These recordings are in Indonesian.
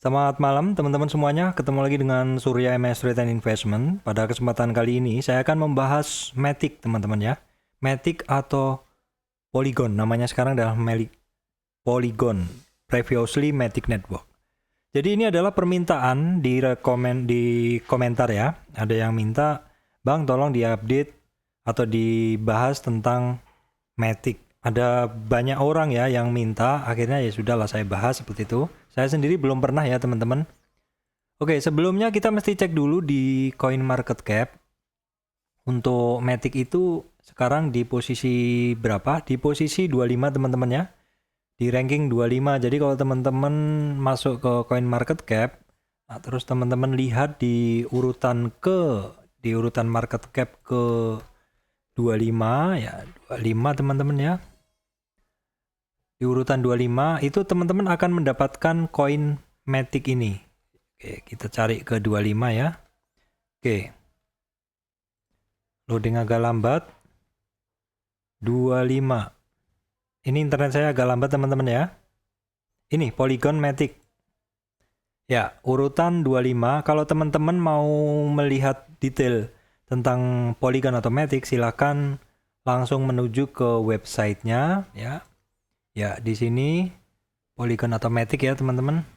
Selamat malam teman-teman semuanya, ketemu lagi dengan Surya MS Trade and Investment. Pada kesempatan kali ini saya akan membahas Matic teman-teman ya. Matic atau Polygon, namanya sekarang adalah Polygon, previously Matic Network. Jadi ini adalah permintaan di komentar ya. Ada yang minta, Bang tolong diupdate atau dibahas tentang Matic. Ada banyak orang ya yang minta, akhirnya ya sudahlah saya bahas seperti itu. Saya sendiri belum pernah ya teman-teman. Oke, sebelumnya kita mesti cek dulu di CoinMarketCap. Untuk Matic itu sekarang di posisi berapa? Di posisi 25 teman-teman ya. Di ranking 25. Jadi kalau teman-teman masuk ke CoinMarketCap, nah, terus teman-teman lihat di urutan market cap ke 25 ya, 25 teman-teman ya. Di urutan 25 itu teman-teman akan mendapatkan koin Matic ini. Oke, kita cari ke 25 ya. Oke. Loading agak lambat. 25. Ini internet saya agak lambat teman-teman ya. Ini Polygon Matic. Ya, urutan 25. Kalau teman-teman mau melihat detail tentang Polygon atau Matic, silakan langsung menuju ke websitenya ya. Ya, di sini Polygon atau Matic ya teman-teman.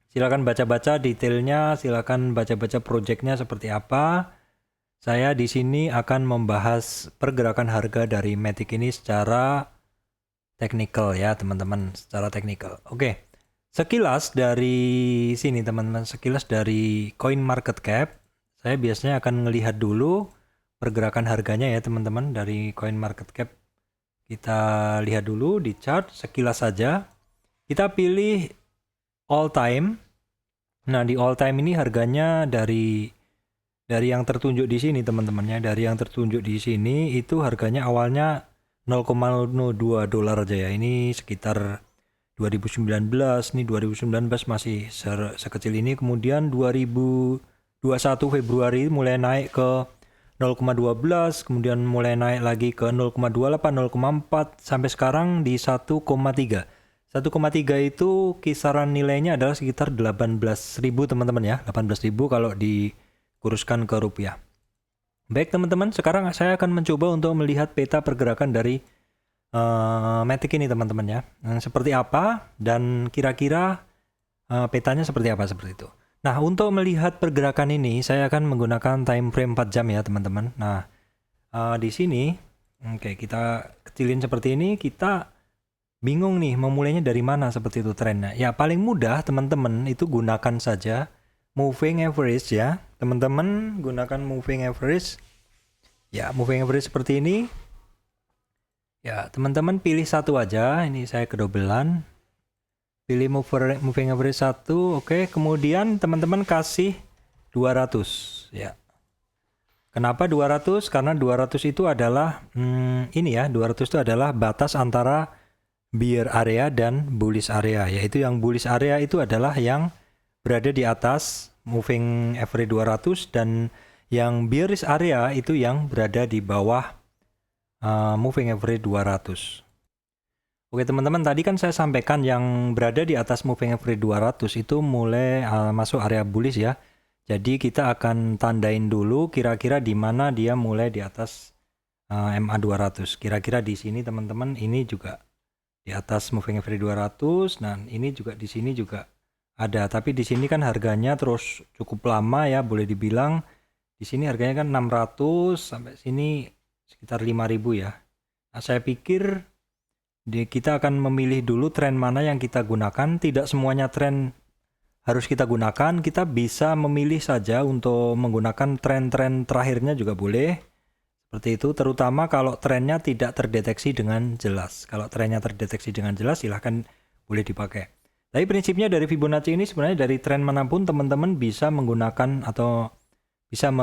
Silakan baca-baca detailnya, silakan baca-baca projectnya seperti apa. Saya di sini akan membahas pergerakan harga dari Matic ini secara teknikal ya teman-teman, secara teknikal. Oke, sekilas dari sini teman-teman, sekilas dari CoinMarketCap, saya biasanya akan melihat dulu pergerakan harganya ya teman-teman dari CoinMarketCap. Kita lihat dulu di chart sekilas saja. Kita pilih all time. Nah, di all time ini harganya dari yang tertunjuk di sini teman-teman ya. Dari yang tertunjuk di sini itu harganya awalnya 0,02 dolar aja ya. Ini sekitar 2019, nih 2019 masih sekecil ini. Kemudian 2021 Februari mulai naik ke 0,12, kemudian mulai naik lagi ke 0,28, 0,4, sampai sekarang di 1,3. 1,3 itu kisaran nilainya adalah sekitar 18.000 teman-teman ya. 18.000 kalau dikuruskan ke rupiah. Baik teman-teman, sekarang saya akan mencoba untuk melihat peta pergerakan dari Matic ini teman-teman ya. Seperti apa dan kira-kira petanya seperti apa seperti itu. Nah, untuk melihat pergerakan ini, saya akan menggunakan time frame 4 jam ya, teman-teman. Nah, di sini, oke, kita kecilin seperti ini, kita bingung nih, memulainya dari mana seperti itu trennya. Ya, paling mudah, teman-teman, itu gunakan saja moving average ya. Teman-teman, gunakan moving average. Ya, moving average seperti ini. Ya, teman-teman pilih satu aja. Ini saya kedobelan. Pilih moving average 1, oke. Kemudian teman-teman kasih 200 ya. Kenapa 200? Karena 200 itu adalah ini ya, 200 itu adalah batas antara bear area dan bullish area, yaitu yang bullish area itu adalah yang berada di atas moving average 200 dan yang bearish area itu yang berada di bawah moving average 200. Oke teman-teman, tadi kan saya sampaikan yang berada di atas moving average 200 itu mulai masuk area bullish ya. Jadi kita akan tandain dulu kira-kira di mana dia mulai di atas MA 200. Kira-kira di sini teman-teman, ini juga di atas moving average 200. Nah, ini juga di sini juga ada. Tapi di sini kan harganya terus cukup lama ya, boleh dibilang. Di sini harganya kan 600 sampai sini sekitar 5.000 ya. Nah, saya pikir kita akan memilih dulu tren mana yang kita gunakan. Tidak semuanya tren harus kita gunakan. Kita bisa memilih saja untuk menggunakan tren-tren terakhirnya juga boleh. Seperti itu, terutama kalau trennya tidak terdeteksi dengan jelas. Kalau trennya terdeteksi dengan jelas, silahkan boleh dipakai. Tapi prinsipnya dari Fibonacci ini sebenarnya dari tren manapun teman-teman bisa menggunakan atau bisa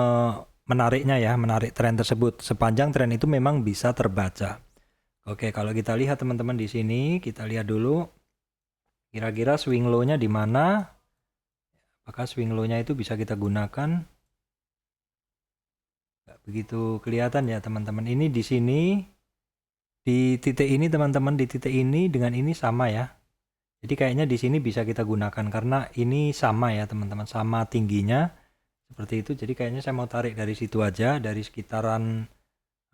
menariknya ya, menarik tren tersebut. Sepanjang tren itu memang bisa terbaca. Oke, kalau kita lihat teman-teman di sini, kita lihat dulu kira-kira swing low-nya di mana. Apakah swing low-nya itu bisa kita gunakan? Nggak begitu kelihatan ya teman-teman. Ini di sini, di titik ini teman-teman, di titik ini dengan ini sama ya. Jadi kayaknya di sini bisa kita gunakan karena ini sama ya teman-teman, sama tingginya seperti itu. Jadi kayaknya saya mau tarik dari situ aja, dari sekitaran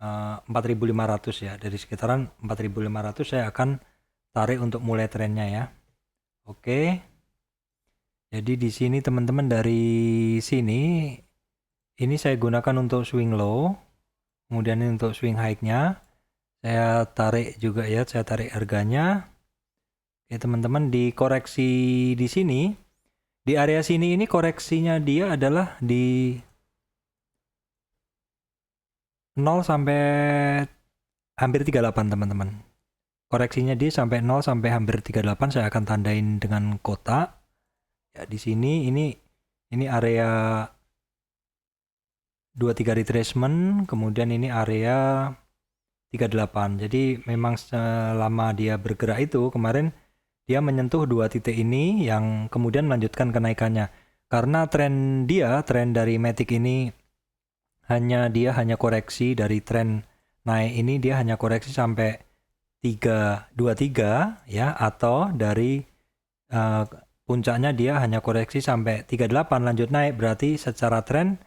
4.500 ya. Dari sekitaran 4.500 saya akan tarik untuk mulai trennya ya. Oke. Jadi di sini teman-teman, dari sini ini saya gunakan untuk swing low. Kemudian ini untuk swing high-nya. Saya tarik juga ya, saya tarik harganya. Oke teman-teman, di koreksi di sini, di area sini ini koreksinya dia adalah di 0 sampai hampir 38 teman-teman. Koreksinya dia sampai 0 sampai hampir 38, saya akan tandain dengan kotak. Ya di sini ini area 23 retracement, kemudian ini area 38. Jadi memang selama dia bergerak itu kemarin dia menyentuh dua titik ini yang kemudian melanjutkan kenaikannya. Karena tren dari Matic ini dia hanya koreksi dari tren naik ini, dia hanya koreksi sampai 323 ya, atau dari puncaknya dia hanya koreksi sampai 38 lanjut naik. Berarti secara tren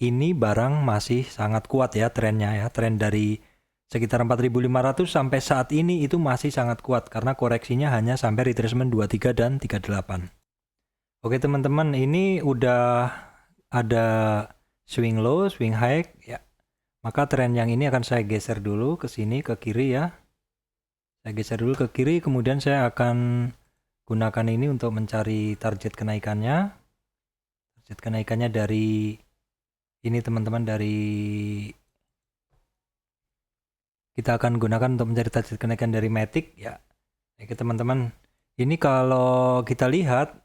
ini barang masih sangat kuat ya trennya ya. Tren dari sekitar 4.500 sampai saat ini itu masih sangat kuat karena koreksinya hanya sampai retracement 23 dan 38. Oke teman-teman, ini udah ada swing low, swing high ya. Maka tren yang ini akan saya geser dulu ke sini, ke kiri ya. Saya geser dulu ke kiri, kemudian saya akan gunakan ini untuk mencari target kenaikannya. Target kenaikannya dari ini teman-teman, dari kita akan gunakan untuk mencari target kenaikan dari Matic ya. Oke teman-teman, ini kalau kita lihat,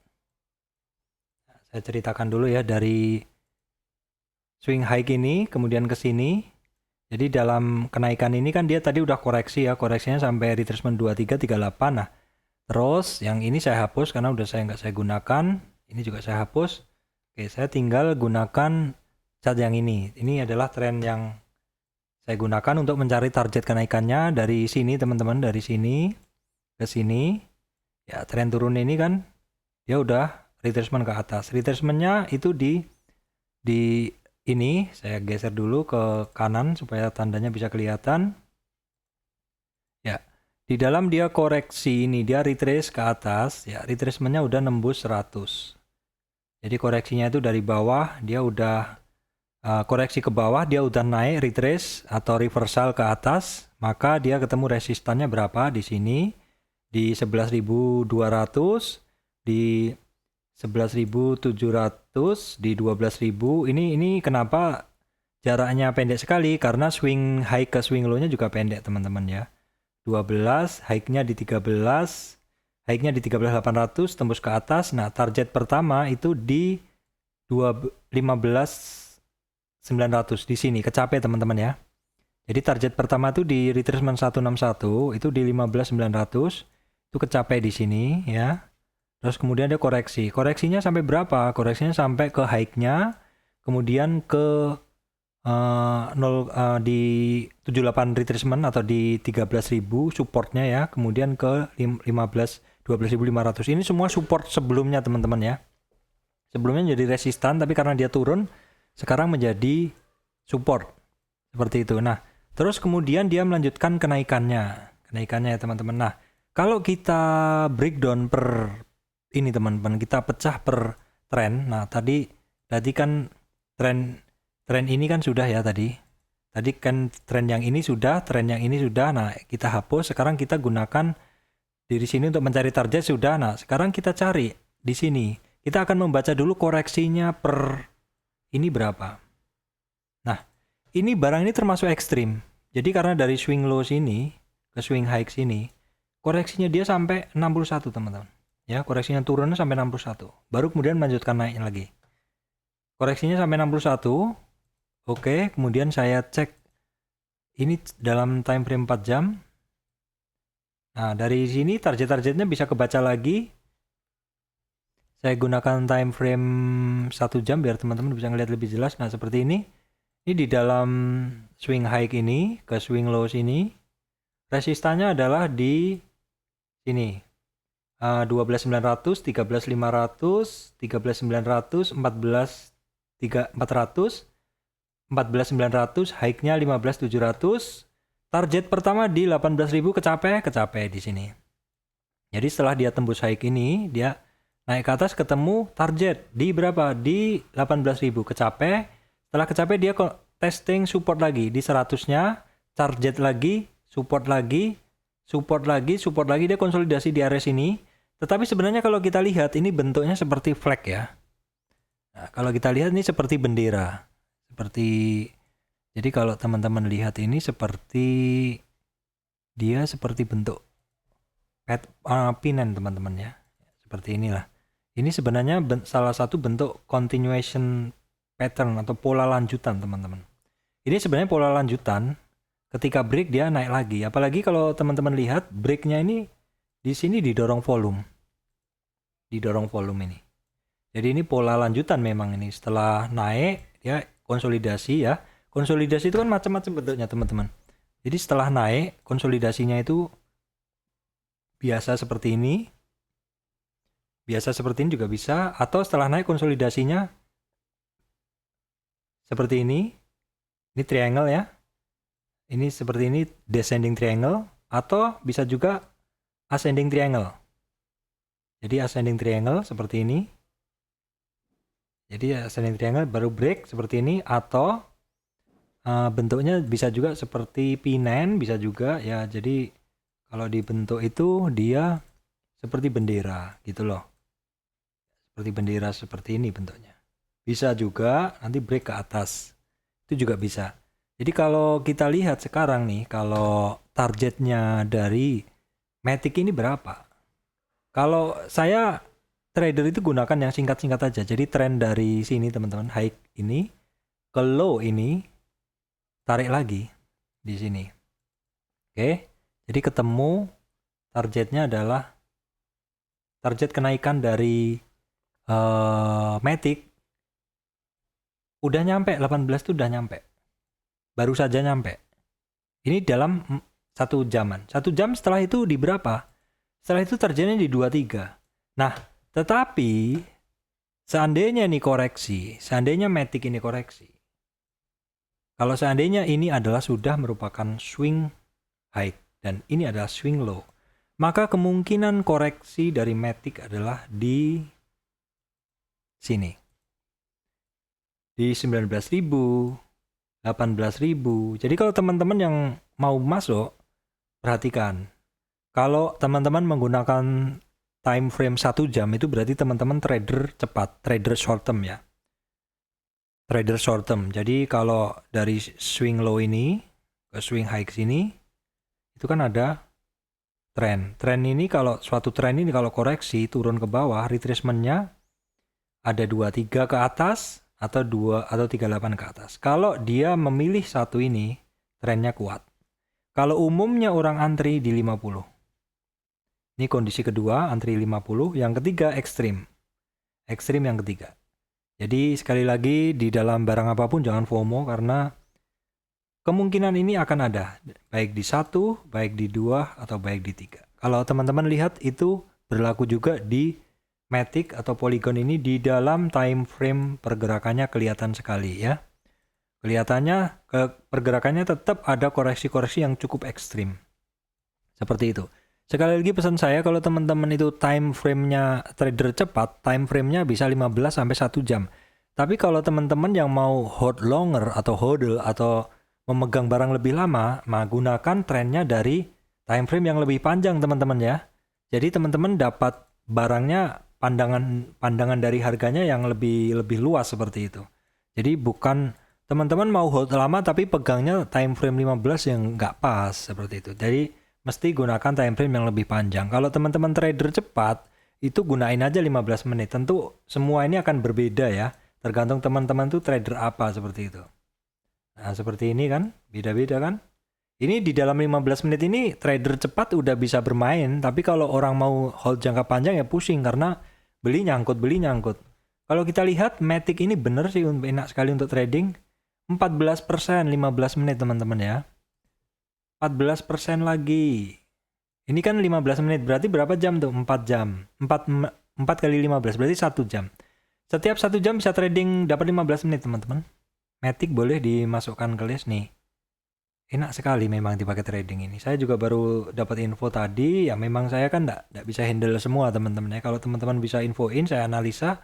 saya ceritakan dulu ya, dari swing high ini kemudian ke sini. Jadi dalam kenaikan ini kan dia tadi udah koreksi ya, koreksinya sampai retracement 23 38. Nah, terus yang ini saya hapus karena udah nggak saya gunakan. Ini juga saya hapus. Oke, saya tinggal gunakan chart yang ini. Ini adalah tren yang saya gunakan untuk mencari target kenaikannya dari sini teman-teman, dari sini ke sini. Ya, tren turun ini kan dia udah retracement ke atas. Retracementnya itu di ini saya geser dulu ke kanan supaya tandanya bisa kelihatan. Ya, di dalam dia koreksi ini, dia retrace ke atas, ya retracementnya udah nembus 100. Jadi koreksinya itu dari bawah, dia udah koreksi ke bawah, dia udah naik retrace atau reversal ke atas, maka dia ketemu resistannya berapa di sini, di 11.200, di 11.700, di 12.000. Ini kenapa jaraknya pendek sekali? Karena swing high ke swing low-nya juga pendek teman-teman ya. 12, high-nya di 13, high-nya di 13.800 tembus ke atas. Nah, target pertama itu di 15.900 di sini, kecapai teman-teman ya. Jadi target pertama itu di retracement 161 itu di 15.900 itu kecapai di sini ya. Terus kemudian dia koreksi. Koreksinya sampai berapa? Koreksinya sampai ke high-nya, kemudian ke di 78 retracement atau di 13.000 supportnya ya, kemudian ke 12.500. Ini semua support sebelumnya teman-teman ya. Sebelumnya jadi resistan, tapi karena dia turun sekarang menjadi support seperti itu. Nah, terus kemudian dia melanjutkan kenaikannya ya teman-teman. Nah, kalau kita breakdown per ini teman-teman, kita pecah per tren. Nah, tadi kan tren ini kan sudah ya tadi kan tren yang ini sudah, tren yang ini sudah. Nah, kita hapus. Sekarang kita gunakan di sini untuk mencari target sudah. Nah, sekarang kita cari di sini. Kita akan membaca dulu koreksinya per ini berapa. Nah, ini barang ini termasuk ekstrim. Jadi karena dari swing low sini ke swing high sini, koreksinya dia sampai 61 teman-teman. Ya, koreksinya turunnya sampai 61. Baru kemudian melanjutkan naiknya lagi. Koreksinya sampai 61. Oke, kemudian saya cek ini dalam time frame 4 jam. Nah, dari sini target-targetnya bisa kebaca lagi. Saya gunakan time frame 1 jam biar teman-teman bisa ngelihat lebih jelas. Nah, seperti ini. Ini di dalam swing high ini ke swing low sini. Resistannya adalah di sini. 12.900, 13.500, 13.900, 400, 14.900, high-nya 15.700. Target pertama di 18.000 kecapai di sini. Jadi setelah dia tembus high ini, dia naik ke atas ketemu target di berapa? Di 18.000 kecapai. Setelah kecapai dia testing support lagi di 100-nya, target lagi, support lagi, dia konsolidasi di area sini. Tetapi sebenarnya kalau kita lihat ini bentuknya seperti flag ya. Nah, kalau kita lihat ini seperti bendera. Jadi kalau teman-teman lihat ini seperti bentuk pinan teman-teman ya. Seperti inilah. Ini sebenarnya salah satu bentuk continuation pattern atau pola lanjutan teman-teman. Ini sebenarnya pola lanjutan. Ketika break dia naik lagi. Apalagi kalau teman-teman lihat breaknya ini di sini didorong volume ini. Jadi ini pola lanjutan memang ini. Setelah naik dia konsolidasi ya. Konsolidasi itu kan macam-macam bentuknya teman-teman. Jadi setelah naik konsolidasinya itu biasa seperti ini juga bisa, atau setelah naik konsolidasinya seperti ini triangle ya, ini seperti ini descending triangle, atau bisa juga ascending triangle. Jadi ascending triangle seperti ini, jadi ascending triangle baru break seperti ini, atau bentuknya bisa juga seperti P9 bisa juga ya. Jadi kalau dibentuk itu dia seperti bendera gitu loh. Seperti bendera seperti ini bentuknya. Bisa juga nanti break ke atas. Itu juga bisa. Jadi kalau kita lihat sekarang nih, kalau targetnya dari Matic ini berapa? Kalau saya trader itu gunakan yang singkat-singkat aja. Jadi tren dari sini teman-teman, high ini ke low ini tarik lagi di sini. Oke. Jadi ketemu targetnya adalah target kenaikan dari Matic udah nyampe 18 itu udah nyampe. Baru saja nyampe. Ini dalam 1 jaman. 1 jam setelah itu di berapa? Setelah itu targetnya di 23. Nah, tetapi seandainya ini koreksi, seandainya Matic ini koreksi. Kalau seandainya ini adalah sudah merupakan swing high dan ini adalah swing low, maka kemungkinan koreksi dari Matic adalah di sini. Di 19.000, 18.000. Jadi kalau teman-teman yang mau masuk, perhatikan. Kalau teman-teman menggunakan time frame 1 jam itu berarti teman-teman trader cepat, trader short term ya. Trader short term. Jadi kalau dari swing low ini ke swing high sini itu kan ada tren. Tren ini kalau suatu tren ini kalau koreksi turun ke bawah, retracement-nya ada 23 ke atas atau 38 ke atas. Kalau dia memilih satu ini, trennya kuat. Kalau umumnya orang antri di 50. Ini kondisi kedua, antri 50. Yang ketiga ekstrim. Ekstrim yang ketiga. Jadi sekali lagi di dalam barang apapun jangan FOMO karena kemungkinan ini akan ada, baik di 1, baik di 2, atau baik di 3. Kalau teman-teman lihat itu berlaku juga di Matic atau Polygon ini di dalam time frame pergerakannya kelihatan sekali ya. Kelihatannya pergerakannya tetap ada koreksi-koreksi yang cukup ekstrim. Seperti itu. Sekali lagi pesan saya kalau teman-teman itu time frame-nya trader cepat, time frame-nya bisa 15 sampai 1 jam. Tapi kalau teman-teman yang mau hold longer atau hodl atau memegang barang lebih lama, gunakan trennya dari time frame yang lebih panjang teman-teman ya. Jadi teman-teman dapat barangnya pandangan dari harganya yang lebih luas seperti itu. Jadi bukan teman-teman mau hold lama tapi pegangnya time frame 15 yang nggak pas seperti itu. Jadi mesti gunakan time frame yang lebih panjang. Kalau teman-teman trader cepat itu gunain aja 15 menit. Tentu semua ini akan berbeda ya. Tergantung teman-teman tuh trader apa seperti itu. Nah seperti ini kan, beda-beda kan. Ini di dalam 15 menit ini trader cepat udah bisa bermain. Tapi kalau orang mau hold jangka panjang ya pusing karena beli nyangkut. Kalau kita lihat Matic ini bener sih enak sekali untuk trading. 14% 15 menit teman-teman ya. 14% lagi. Ini kan 15 menit, berarti berapa jam tuh? 4 jam. 4 kali 15, berarti 1 jam. Setiap 1 jam bisa trading dapat 15 menit, teman-teman. Matic boleh dimasukkan ke list nih. Enak sekali memang dipakai trading ini. Saya juga baru dapat info tadi, ya memang saya kan nggak bisa handle semua teman-teman ya. Kalau teman-teman bisa infoin, saya analisa,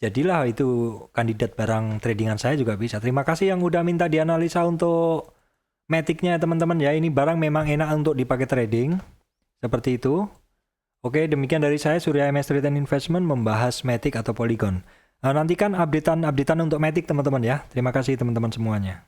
jadilah itu kandidat barang tradingan saya juga bisa. Terima kasih yang udah minta dianalisa untuk Matic-nya teman-teman ya. Ini barang memang enak untuk dipakai trading. Seperti itu. Oke, demikian dari saya Surya MS Trade and Investment membahas Matic atau Polygon. Nantikan updatean untuk Matic teman-teman ya. Terima kasih teman-teman semuanya.